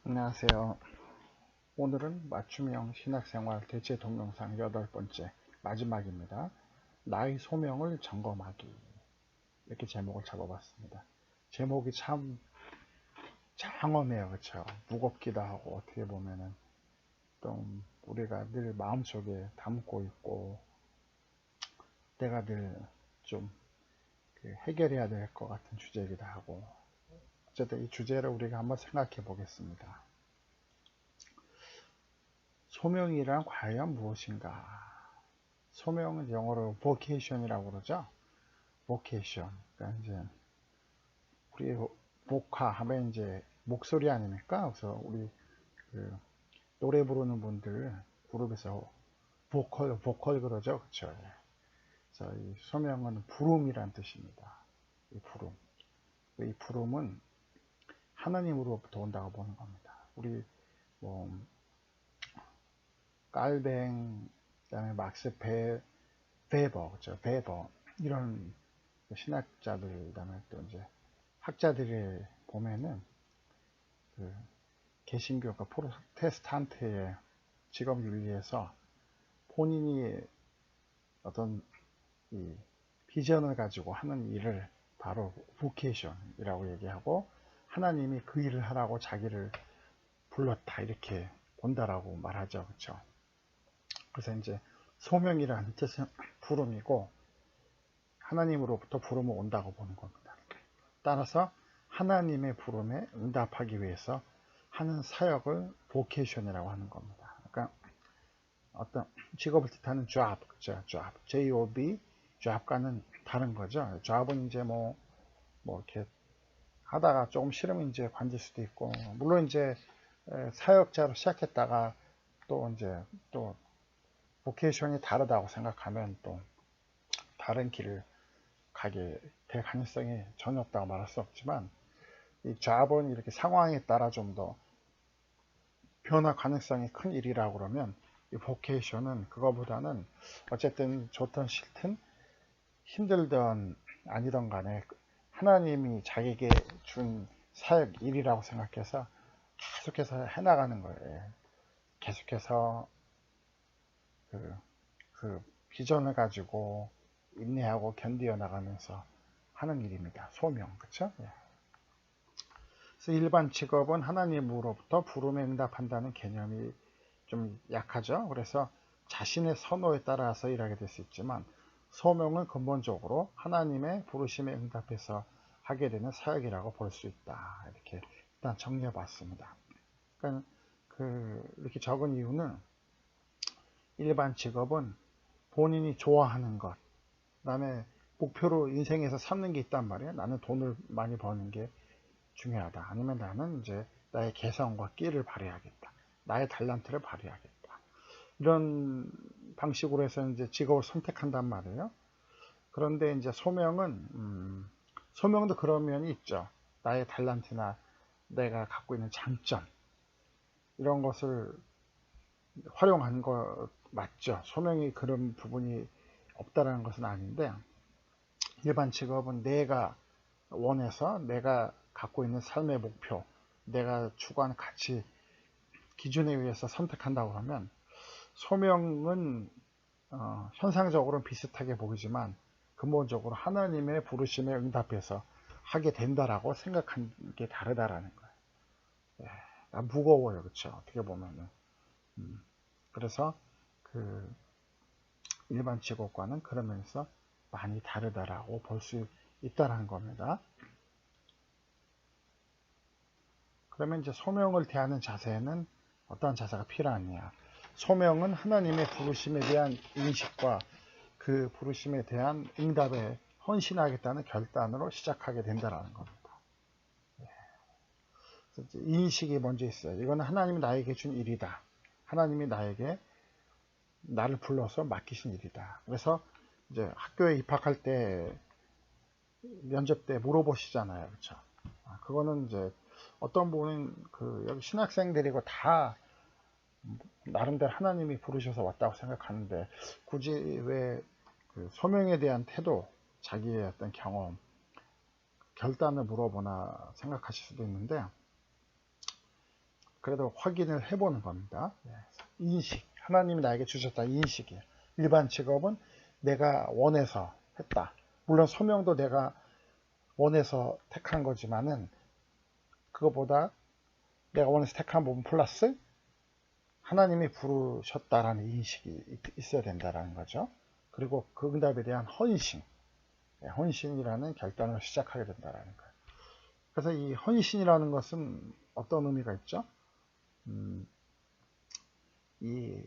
안녕하세요. 오늘은 맞춤형 신학생활 대체 동영상 8번째 마지막입니다. 나의 소명을 점검하기, 이렇게 제목을 잡아봤습니다. 제목이 참 장엄해요. 그쵸? 무겁기도 하고, 어떻게 보면은 좀 우리가 늘 마음속에 담고 있고 내가 늘 좀 해결해야 될 것 같은 주제이기도 하고, 어쨌든 이 주제를 우리가 한번 생각해 보겠습니다. 소명이란 과연 무엇인가? 소명은 영어로 vocation이라고 그러죠. vocation. 그러니까 이제 우리 목화 하면 이제 목소리 아닙니까? 그래서 우리 그 노래 부르는 분들 그룹에서 보컬 그러죠. 그렇죠. 그래서 이 소명은 부름이란 뜻입니다. 이 부름. 이 부름은 하나님으로부터 온다고 보는 겁니다. 우리 뭐 깔뱅, 그다음에 막스 베버, 그렇죠. 베버 이런 신학자들, 그다음에 또 이제 학자들이 보면은 그 개신교가 프로테스탄트의 직업 윤리에서 본인이 어떤 이 비전을 가지고 하는 일을 바로 보케이션이라고 얘기하고, 하나님이 그 일을 하라고 자기를 불렀다 이렇게 본다라고 말하죠. 그렇죠? 그래서 이제 소명이라는 뜻은 부름이고 하나님으로부터 부름이 온다고 보는 겁니다. 따라서 하나님의 부름에 응답하기 위해서 하는 사역을 보케이션이라고 하는 겁니다. 그러니까 어떤 직업을 뜻하는 job, 그죠? job, J-O-B, job과는 다른 거죠. job은 이제 뭐 이렇게 하다가 조금 싫으면 이제 관둘 수도 있고, 물론 이제 사역자로 시작했다가 또 이제 또 보케이션이 다르다고 생각하면 또 다른 길을 가게 될 가능성이 전혀 없다고 말할 수 없지만, 이 job은 이렇게 상황에 따라 좀 더 변화 가능성이 큰 일이라고 그러면, 이 보케이션은 그거보다는 어쨌든 좋든 싫든 힘들든 아니든 간에 하나님이 자기에게 준 사역 일이라고 생각해서 계속해서 해나가는 거예요. 계속해서 그 비전을 가지고 인내하고 견디어 나가면서 하는 일입니다. 소명, 그쵸? 예. 그래서 일반 직업은 하나님으로부터 부름에 응답한다는 개념이 좀 약하죠. 그래서 자신의 선호에 따라서 일하게 될 수 있지만, 소명은 근본적으로 하나님의 부르심에 응답해서 하게 되는 사역이라고 볼 수 있다. 이렇게 일단 정리해 봤습니다. 그러니까 이렇게 적은 이유는, 일반 직업은 본인이 좋아하는 것, 그 다음에 목표로 인생에서 삼는 게 있단 말이에요. 나는 돈을 많이 버는 게 중요하다. 아니면 나는 이제 나의 개성과 끼를 발휘하겠다. 나의 달란트를 발휘하겠다. 이런 방식으로 해서 이제 직업을 선택한단 말이에요. 그런데 이제 소명도 그런 면이 있죠. 나의 달란트나 내가 갖고 있는 장점, 이런 것을 활용하는 거 맞죠. 소명이 그런 부분이 없다라는 것은 아닌데, 일반 직업은 내가 원해서 내가 갖고 있는 삶의 목표, 내가 추구하는 가치 기준에 의해서 선택한다고 하면, 소명은 현상적으로는 비슷하게 보이지만 근본적으로 하나님의 부르심에 응답해서 하게 된다라고 생각하는 게 다르다라는 거예요. 예, 무거워요, 그렇죠? 어떻게 보면은. 그래서 그 일반 직업과는 그런 면에서 많이 다르다라고 볼 수 있다라는 겁니다. 그러면 이제 소명을 대하는 자세는 어떠한 자세가 필요하냐? 소명은 하나님의 부르심에 대한 인식과 그 부르심에 대한 응답에 헌신하겠다는 결단으로 시작하게 된다는 겁니다. 인식이 먼저 있어요. 이거는 하나님이 나에게 준 일이다. 하나님이 나를 불러서 맡기신 일이다. 그래서 이제 학교에 입학할 때 면접 때 물어보시잖아요. 그렇죠? 그거는 이제 어떤 분은 여기 신학생들이고 다 나름대로 하나님이 부르셔서 왔다고 생각하는데, 굳이 왜 소명에 대한 태도, 자기의 어떤 경험, 결단을 물어보나 생각하실 수도 있는데, 그래도 확인을 해보는 겁니다. 인식, 하나님이 나에게 주셨다 인식이에요. 일반 직업은 내가 원해서 했다. 물론 소명도 내가 원해서 택한 거지만은 그거보다 내가 원해서 택한 부분 플러스 하나님이 부르셨다라는 인식이 있어야 된다라는 거죠. 그리고 그 응답에 대한 헌신, 헌신이라는 결단을 시작하게 된다라는 거예요. 그래서 이 헌신이라는 것은 어떤 의미가 있죠? 이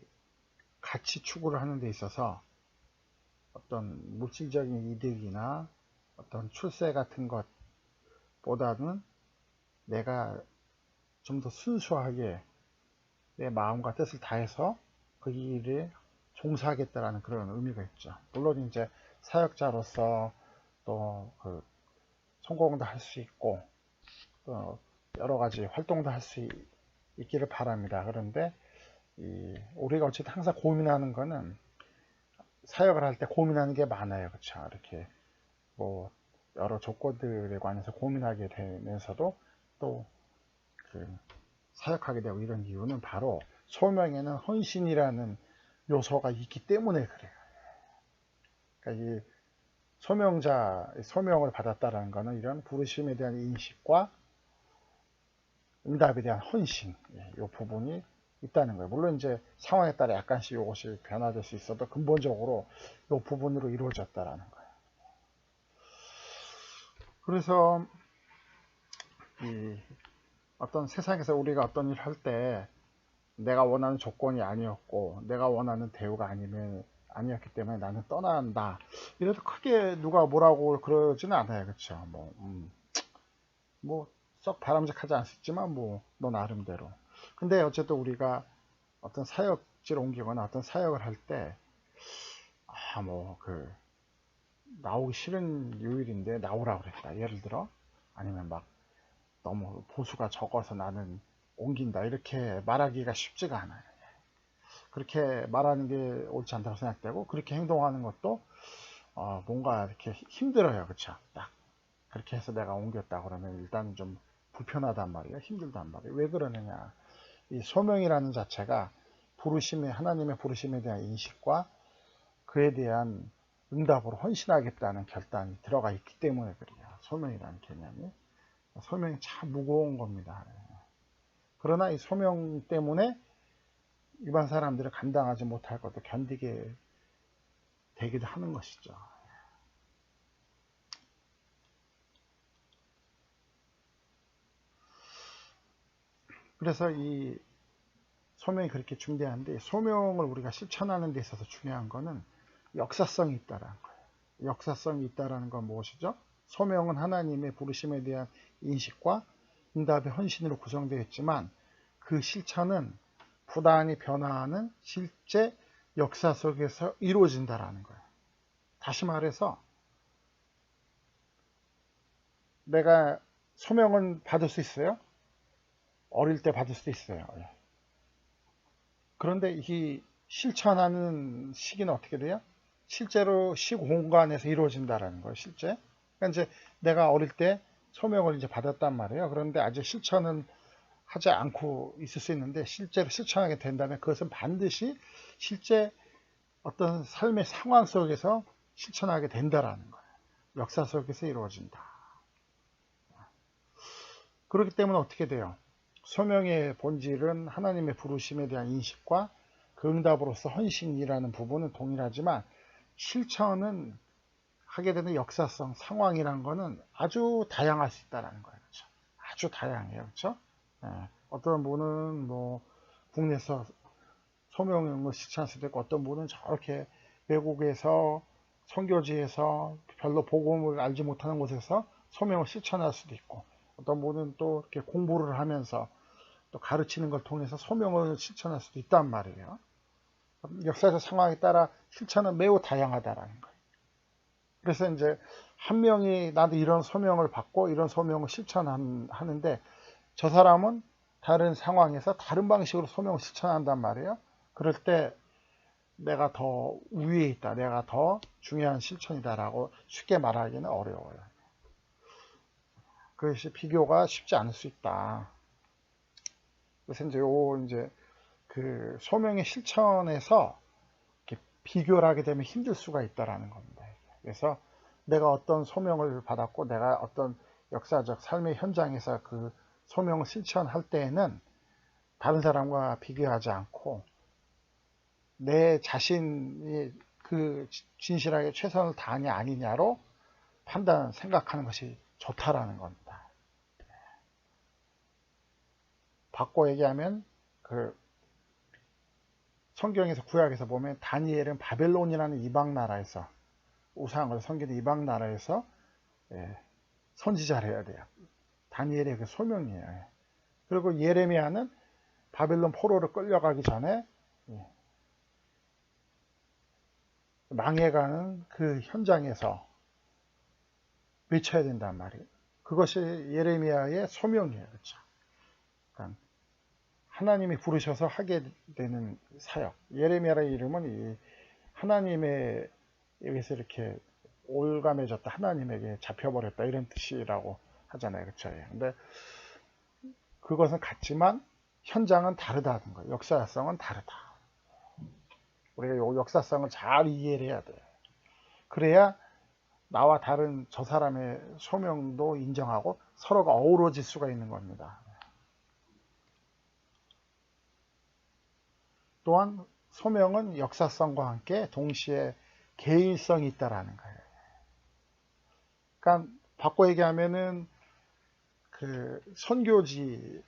가치 추구를 하는 데 있어서 어떤 물질적인 이득이나 어떤 출세 같은 것보다는 내가 좀 더 순수하게 내 마음과 뜻을 다해서 그 일에 종사하겠다라는 그런 의미가 있죠. 물론 이제 사역자로서 또 그 성공도 할 수 있고 또 여러 가지 활동도 할 수 있기를 바랍니다. 그런데 우리가 어쨌든 항상 고민하는 거는 사역을 할 때 고민하는 게 많아요. 그렇죠? 이렇게 뭐 여러 조건들에 관해서 고민하게 되면서도 또 그 사역하게 되고 이런 이유는 바로 소명에는 헌신이라는 요소가 있기 때문에 그래요. 그러니까 이 소명을 받았다라는 것은 이런 부르심에 대한 인식과 응답에 대한 헌신, 이 부분이 있다는 거예요. 물론 이제 상황에 따라 약간씩 이것이 변화될 수 있어도 근본적으로 이 부분으로 이루어졌다라는 거예요. 그래서 어떤 세상에서 우리가 어떤 일을 할 때 내가 원하는 조건이 아니었고 내가 원하는 대우가 아니었기 때문에 나는 떠난다. 이래도 크게 누가 뭐라고 그러지는 않아요. 그렇죠? 뭐 썩 바람직하지 않았지만 뭐 너 나름대로. 근데 어쨌든 우리가 어떤 사역지를 옮기거나 어떤 사역을 할 때 나오기 싫은 요일인데 나오라고 그랬다. 예를 들어 아니면 막 너무 보수가 적어서 나는 옮긴다 이렇게 말하기가 쉽지가 않아요. 그렇게 말하는 게 옳지 않다고 생각되고 그렇게 행동하는 것도 뭔가 이렇게 힘들어요. 그쵸? 딱 그렇게 해서 내가 옮겼다 그러면 일단 좀 불편하단 말이에요. 힘들단 말이에요. 왜 그러느냐? 이 소명이라는 자체가 하나님의 부르심에 대한 인식과 그에 대한 응답으로 헌신하겠다는 결단이 들어가 있기 때문에 그래요. 소명이라는 개념이. 소명이 참 무거운 겁니다. 그러나 이 소명 때문에 일반 사람들이 감당하지 못할 것도 견디게 되기도 하는 것이죠. 그래서 이 소명이 그렇게 중대한데 소명을 우리가 실천하는 데 있어서 중요한 것은 역사성이 있다라는 거예요. 역사성이 있다라는 건 무엇이죠? 소명은 하나님의 부르심에 대한 인식과 응답의 헌신으로 구성되어 있지만 그 실천은 부단히 변화하는 실제 역사 속에서 이루어진다라는 거예요. 다시 말해서 내가 소명은 받을 수 있어요. 어릴 때 받을 수도 있어요. 그런데 이 실천하는 시기는 어떻게 돼요? 실제로 시공간에서 이루어진다라는 거예요. 실제. 그러니까 이제 내가 어릴 때 소명을 이제 받았단 말이에요. 그런데 아직 실천은 하지 않고 있을 수 있는데 실제로 실천하게 된다면 그것은 반드시 실제 어떤 삶의 상황 속에서 실천하게 된다라는 거예요. 역사 속에서 이루어진다. 그렇기 때문에 어떻게 돼요? 소명의 본질은 하나님의 부르심에 대한 인식과 그 응답으로서 헌신이라는 부분은 동일하지만 실천은 하게 되는 역사성, 상황이란 거는 아주 다양할 수 있다는 거예요. 그렇죠? 아주 다양해요. 그렇죠? 어떤 분은 뭐 국내에서 소명을 실천할 수도 있고 어떤 분은 저렇게 외국에서 선교지에서 별로 복음을 알지 못하는 곳에서 소명을 실천할 수도 있고 어떤 분은 또 이렇게 공부를 하면서 또 가르치는 걸 통해서 소명을 실천할 수도 있단 말이에요. 역사적 상황에 따라 실천은 매우 다양하다라는 거예요. 그래서 이제 한 명이 나도 이런 소명을 받고 이런 소명을 실천하는데 저 사람은 다른 상황에서 다른 방식으로 소명을 실천한단 말이에요. 그럴 때 내가 더 위에 있다, 내가 더 중요한 실천이다라고 쉽게 말하기는 어려워요. 그것이 비교가 쉽지 않을 수 있다. 그래서 이제 그 소명의 실천에서 이렇게 비교를 하게 되면 힘들 수가 있다라는 겁니다. 그래서 내가 어떤 소명을 받았고 내가 어떤 역사적 삶의 현장에서 그 소명을 실천할 때에는 다른 사람과 비교하지 않고 내 자신이 그 진실하게 최선을 다하냐 아니냐로 생각하는 것이 좋다라는 겁니다. 바꿔 얘기하면 그 성경에서 구약에서 보면 다니엘은 바벨론이라는 이방 나라에서 우상을 섬기는 이방 나라에서 선지자를 해야 돼요. 다니엘의 그 소명이에요. 그리고 예레미야는 바벨론 포로로 끌려가기 전에 망해가는 그 현장에서 외쳐야 된단 말이에요. 그것이 예레미야의 소명이에요. 그렇죠? 그러니까 하나님이 부르셔서 하게 되는 사역. 예레미야의 이름은 이 하나님의 여기서 이렇게 올감해졌다, 하나님에게 잡혀버렸다 이런 뜻이라고 하잖아요. 그렇죠? 근데 그것은 같지만 현장은 다르다는 거예요. 역사성은 다르다. 우리가 이 역사성을 잘 이해를 해야 돼요. 그래야 나와 다른 저 사람의 소명도 인정하고 서로가 어우러질 수가 있는 겁니다. 또한 소명은 역사성과 함께 동시에 개인성이 있다라는 거예요. 그러니까 바꿔 얘기하면은 그 선교지라는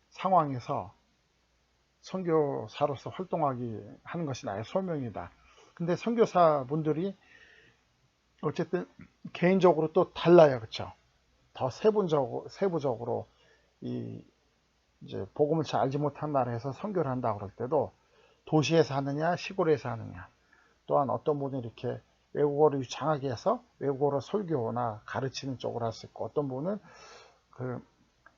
상황에서 선교사로서 활동하기 하는 것이 나의 소명이다. 근데 선교사분들이 어쨌든 개인적으로 또 달라요. 그렇죠? 더 세부적으로 이제 복음을 잘 알지 못한 나라에서 선교를 한다 그럴 때도 도시에서 하느냐 시골에서 하느냐, 또한 어떤 분이 이렇게 외국어를 유창하게 해서 외국어로 설교나 가르치는 쪽으로 할 수 있고, 어떤 분은 그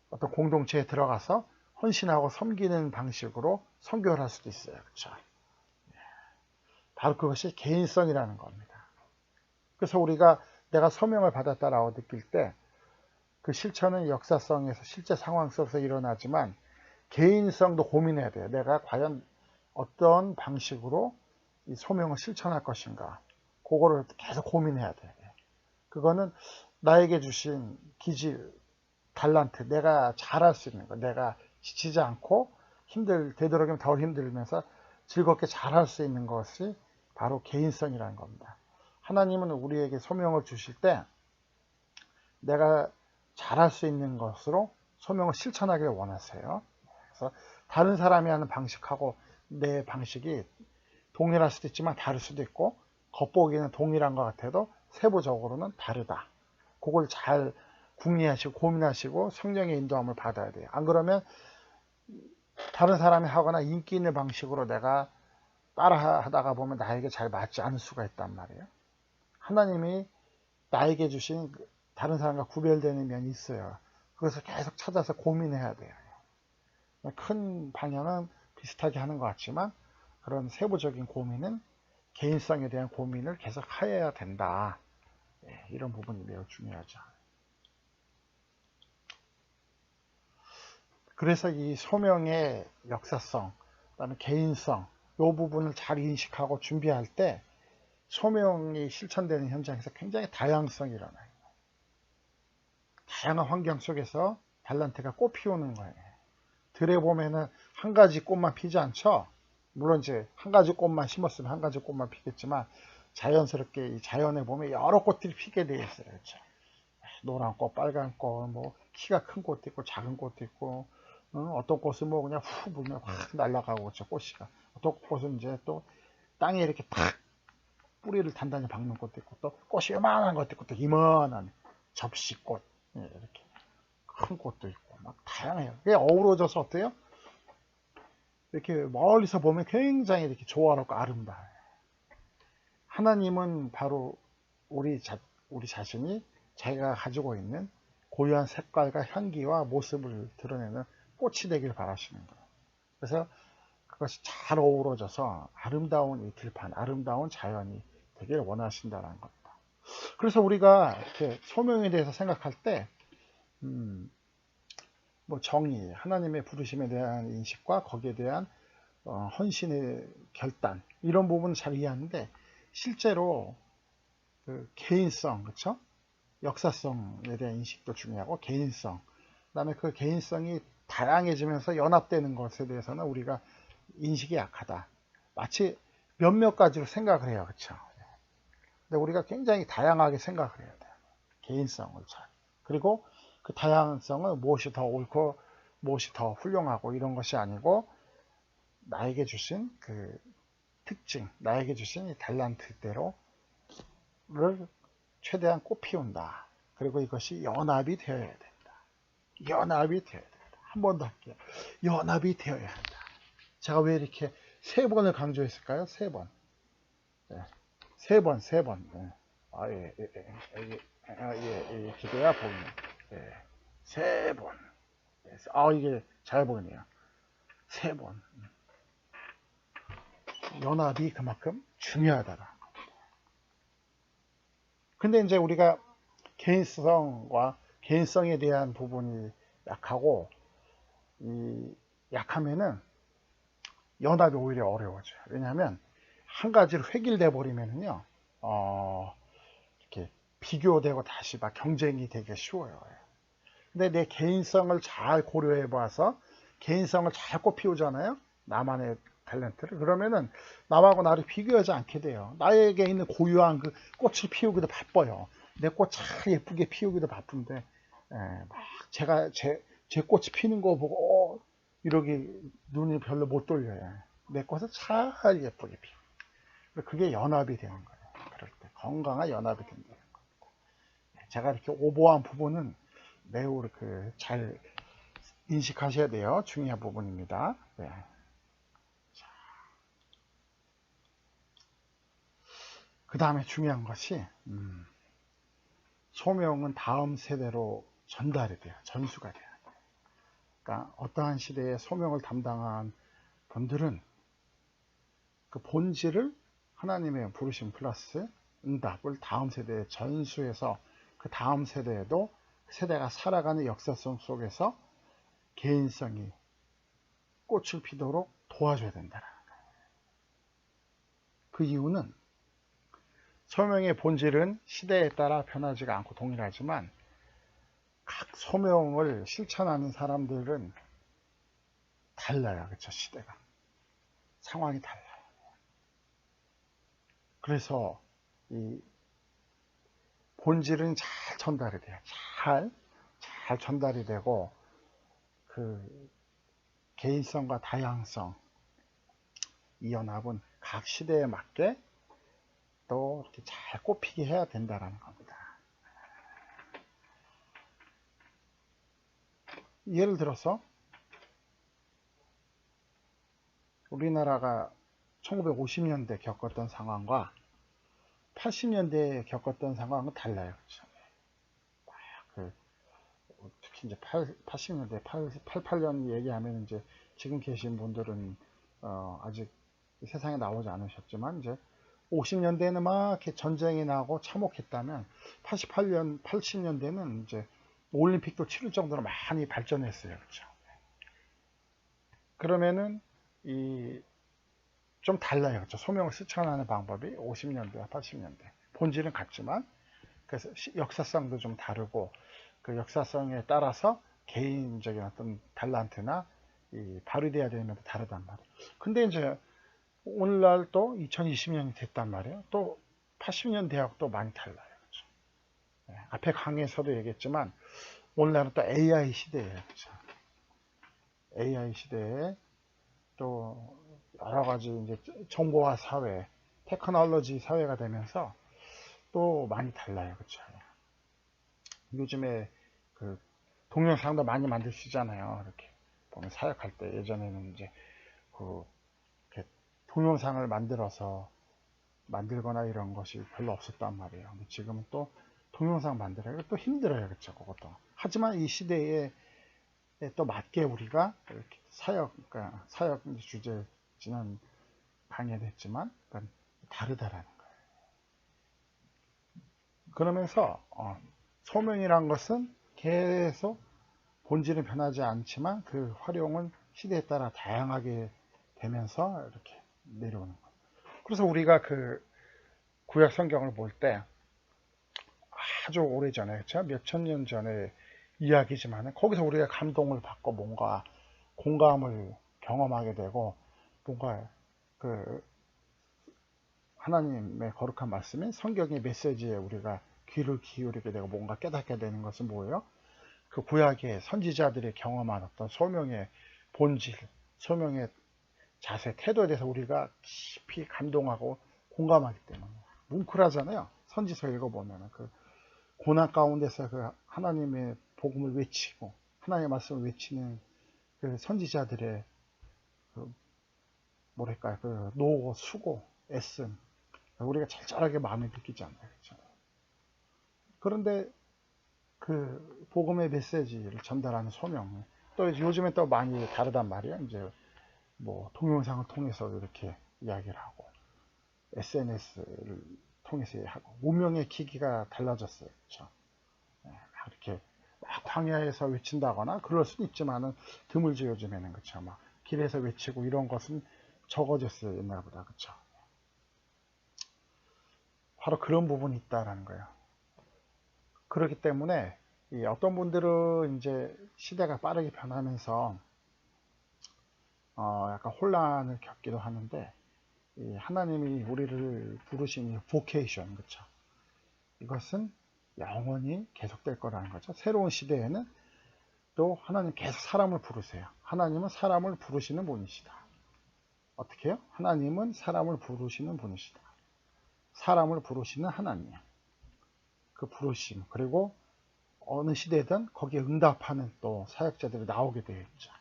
어떤 공동체에 들어가서 헌신하고 섬기는 방식으로 선교를 할 수도 있어요. 그렇죠? 바로 그것이 개인성이라는 겁니다. 그래서 우리가 내가 소명을 받았다라고 느낄 때 그 실천은 역사성에서 실제 상황 속에서 일어나지만 개인성도 고민해야 돼요. 내가 과연 어떤 방식으로 이 소명을 실천할 것인가, 그거를 계속 고민해야 돼요. 그거는 나에게 주신 기질, 달란트, 내가 잘할 수 있는 거, 내가 지치지 않고 되도록이면 덜 힘들면서 즐겁게 잘할 수 있는 것이 바로 개인성이라는 겁니다. 하나님은 우리에게 소명을 주실 때 내가 잘할 수 있는 것으로 소명을 실천하기를 원하세요. 그래서 다른 사람이 하는 방식하고 내 방식이 동일할 수도 있지만 다를 수도 있고, 겉보기에는 동일한 것 같아도 세부적으로는 다르다. 그걸 잘 궁리하시고 고민하시고 성령의 인도함을 받아야 돼요. 안 그러면 다른 사람이 하거나 인기 있는 방식으로 내가 따라 하다가 보면 나에게 잘 맞지 않을 수가 있단 말이에요. 하나님이 나에게 주신 다른 사람과 구별되는 면이 있어요. 그것을 계속 찾아서 고민해야 돼요. 큰 방향은 비슷하게 하는 것 같지만 그런 세부적인 고민은 개인성에 대한 고민을 계속 해야 된다. 이런 부분이 매우 중요하죠. 그래서 이 소명의 역사성, 그다음에 개인성, 이 부분을 잘 인식하고 준비할 때 소명이 실천되는 현장에서 굉장히 다양성이 일어나요. 다양한 환경 속에서 달란트가 꽃 피우는 거예요. 들에 보면은 한 가지 꽃만 피지 않죠. 물론 이제 한 가지 꽃만 심었으면 한 가지 꽃만 피겠지만 자연스럽게 이 자연에 보면 여러 꽃들이 피게 되어 있어요. 그렇죠? 노란 꽃, 빨간 꽃, 뭐 키가 큰 꽃도 있고 작은 꽃도 있고, 어떤 꽃은 뭐 그냥 후 불면 확 날아가고 그렇죠, 꽃이가. 어떤 꽃은 이제 또 땅에 이렇게 탁 뿌리를 단단히 박는 꽃도 있고, 또 꽃이 요만한 것도 있고, 또 이만한 접시꽃, 이렇게 큰 꽃도 있고 막 다양해요. 그게 어우러져서 어때요? 이렇게 멀리서 보면 굉장히 이렇게 조화롭고 아름다워요. 하나님은 바로 우리 자신이 자기가 가지고 있는 고유한 색깔과 향기와 모습을 드러내는 꽃이 되길 바라시는 거예요. 그래서 그것이 잘 어우러져서 아름다운 이 들판, 아름다운 자연이 되길 원하신다는 겁니다. 그래서 우리가 이렇게 소명에 대해서 생각할 때 뭐 정의, 하나님의 부르심에 대한 인식과 거기에 대한 헌신의 결단, 이런 부분은 잘 이해하는데, 실제로 그 개인성, 그렇죠? 역사성에 대한 인식도 중요하고, 개인성, 그다음에 그 개인성이 다양해지면서 연합되는 것에 대해서는 우리가 인식이 약하다. 마치 몇몇 가지로 생각을 해요, 그렇죠? 근데 우리가 굉장히 다양하게 생각을 해야 돼요. 개인성을 잘. 그리고 그 다양성은 무엇이 더 옳고 무엇이 더 훌륭하고 이런 것이 아니고, 나에게 주신 그 특징, 나에게 주신 이 달란트대로를 최대한 꽃피운다. 그리고 이것이 연합이 되어야 된다. 연합이 되어야 된다. 한 번 더 할게요. 연합이 되어야 한다. 제가 왜 이렇게 3번을 강조했을까요? 3번. 네. 3번, 3번. 네. 아, 예, 예, 예, 예, 기도야 보이네. 예. 3번. 아, 이게 잘 보이네요. 3번. 연합이 그만큼 중요하다라. 근데 이제 우리가 개인성과 개인성에 대한 부분이 약하고, 이 약하면은 연합이 오히려 어려워져요. 왜냐하면 한 가지로 획일돼 버리면은요, 이렇게 비교되고 다시 막 경쟁이 되게 쉬워요. 근데 내 개인성을 잘 고려해 봐서 개인성을 잘 꽃피우잖아요. 나만의 탤런트를. 그러면은 남하고 나를 비교하지 않게 돼요. 나에게 있는 고유한 그 꽃을 피우기도 바빠요. 내 꽃 참 예쁘게 피우기도 바쁜데, 막 제가 제 꽃이 피는 거 보고 이러기 눈이 별로 못 돌려요. 내 꽃을 잘 예쁘게 피우. 그게 연합이 되는 거예요. 그럴 때 건강한 연합이 된다는 거예요. 제가 이렇게 오버한 부분은 매우 이렇게 잘 인식하셔야 돼요. 중요한 부분입니다. 네. 그 다음에 중요한 것이 소명은 다음 세대로 전달이 돼요. 전수가 돼요. 그러니까 어떠한 시대에 소명을 담당한 분들은 그 본질을 하나님의 부르심 플러스 응답을 다음 세대에 전수해서 그 다음 세대에도 세대가 살아가는 역사성 속에서 개인성이 꽃을 피도록 도와줘야 된다는 거예요. 그 이유는 소명의 본질은 시대에 따라 변하지가 않고 동일하지만 각 소명을 실천하는 사람들은 달라요. 그렇죠? 시대가. 상황이 달라요. 그래서 이 본질은 잘 전달이 돼요. 잘 전달이 되고, 그 개인성과 다양성, 이 연합은 각 시대에 맞게 또 이렇게 잘 꼽히게 해야 된다는 겁니다. 예를 들어서 우리나라가 1950년대 겪었던 상황과 80년대에 겪었던 상황은 달라요. 그렇죠? 특히 이제 80년대, 88년 얘기하면 이제 지금 계신 분들은 아직 세상에 나오지 않으셨지만, 이제 50년대에는 막 이렇게 전쟁이 나고 참혹했다면 88년, 80년대는 이제 올림픽도 치를 정도로 많이 발전했어요. 그렇죠? 그러면은 좀 달라요. 그렇죠? 소명을 실천하는 방법이 50년대와 80년대. 본질은 같지만, 그래서 역사성도 좀 다르고, 그 역사성에 따라서 개인적인 어떤 달란트나 발휘돼야 되는 것도 다르단 말이에요. 근데 이제 오늘날 또 2020년이 됐단 말이에요. 또 80년대하고 또 많이 달라요. 그렇죠? 네, 앞에 강의에서도 얘기했지만 오늘날은 또 AI 시대예요. 그렇죠? AI 시대에 또 여러 가지 이제 정보화 사회, 테크놀로지 사회가 되면서 또 많이 달라요. 그렇죠? 요즘에 그 동영상도 많이 만드시잖아요. 이렇게 보면 사역할 때 예전에는 이제 그 동영상을 만들거나 이런 것이 별로 없었단 말이에요. 근데 지금은 또 동영상 만들어야 또 힘들어요. 그렇죠? 그것도. 하지만 이 시대에 또 맞게 우리가 이렇게 그러니까 사역 주제 지난 강의도 했지만 다르다라는 거예요. 그러면서 소명이란 것은 계속 본질은 변하지 않지만 그 활용은 시대에 따라 다양하게 되면서 이렇게 내려오는 거예요. 그래서 우리가 그 구약 성경을 볼 때 아주 오래전에, 그렇죠? 몇천 년 전에 이야기지만 거기서 우리가 감동을 받고 뭔가 공감을 경험하게 되고 뭔가 그 하나님의 거룩한 말씀인 성경의 메시지에 우리가 귀를 기울이게 되고 뭔가 깨닫게 되는 것은 뭐예요? 그 구약의 선지자들이 경험한 어떤 소명의 본질, 소명의 자세, 태도에 대해서 우리가 깊이 감동하고 공감하기 때문에 뭉클하잖아요. 선지서 읽어보면 그 고난 가운데서 그 하나님의 복음을 외치고 하나님의 말씀을 외치는 그 선지자들의 그 뭐랄까요, 그 노고, 수고, 애씀 우리가 절절하게 마음에 느끼잖아요. 그렇죠? 그런데 그 복음의 메시지를 전달하는 소명 또 요즘에 또 많이 다르단 말이에요. 이제 뭐 동영상을 통해서 이렇게 이야기를 하고 SNS를 통해서 하고 문명의 기기가 달라졌어요. 그렇죠? 이렇게 막 광야에서 외친다거나 그럴 수도 있지만은 드물지 요즘에는. 그렇죠? 막 길에서 외치고 이런 것은 적어졌어요. 옛날보다. 그렇죠? 바로 그런 부분이 있다라는 거예요. 그렇기 때문에 어떤 분들은 이제 시대가 빠르게 변하면서 약간 혼란을 겪기도 하는데 하나님이 우리를 부르신 이 vocation, 그렇죠? 이것은 영원히 계속될 거라는 거죠. 새로운 시대에는 또 하나님 계속 사람을 부르세요. 하나님은 사람을 부르시는 분이시다. 어떻게 해요? 하나님은 사람을 부르시는 분이시다. 사람을 부르시는 하나님. 그 부르심, 그리고 어느 시대든 거기에 응답하는 또 사역자들이 나오게 되어 있죠.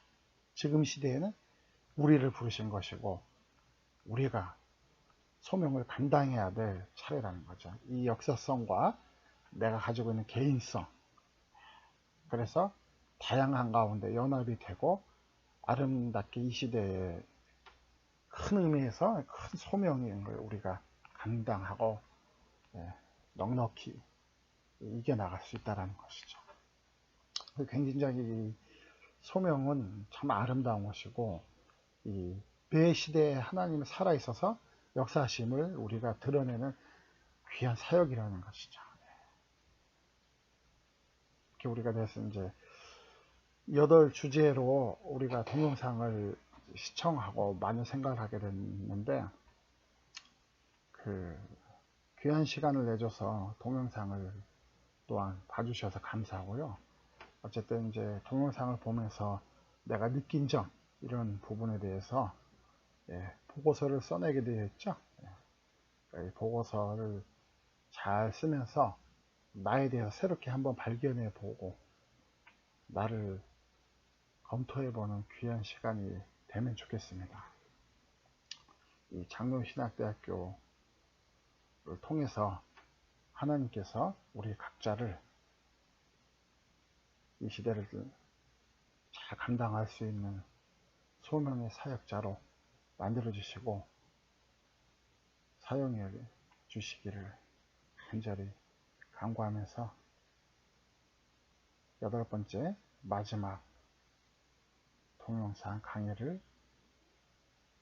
지금 시대에는 우리를 부르신 것이고 우리가 소명을 감당해야 될 차례라는 거죠. 이 역사성과 내가 가지고 있는 개인성, 그래서 다양한 가운데 연합이 되고 아름답게 이 시대에 큰 의미에서 큰 소명인 걸 우리가 감당하고 넉넉히 이겨나갈 수 있다는 것이죠. 굉장히 이 소명은 참 아름다운 것이고 매 시대에 하나님이 살아있어서 역사심을 우리가 드러내는 귀한 사역이라는 것이죠. 이렇게 우리가 돼서 이제 8주제로 우리가 동영상을 시청하고 많은 생각을 하게 됐는데 그 귀한 시간을 내줘서 동영상을 또한 봐주셔서 감사하고요. 어쨌든 이제 동영상을 보면서 내가 느낀 점 이런 부분에 대해서 보고서를 써내게 되어 있죠. 보고서를 잘 쓰면서 나에 대해서 새롭게 한번 발견해 보고 나를 검토해 보는 귀한 시간이 되면 좋겠습니다. 이 장로신학대학교를 통해서 하나님께서 우리 각자를 이 시대를 잘 감당할 수 있는 소명의 사역자로 만들어 주시고 사용해 주시기를 간절히 간구하면서 8번째 마지막 동영상 강의를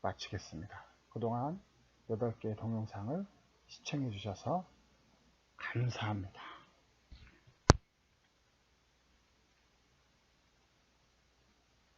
마치겠습니다. 그동안 8개의 동영상을 시청해 주셔서 감사합니다.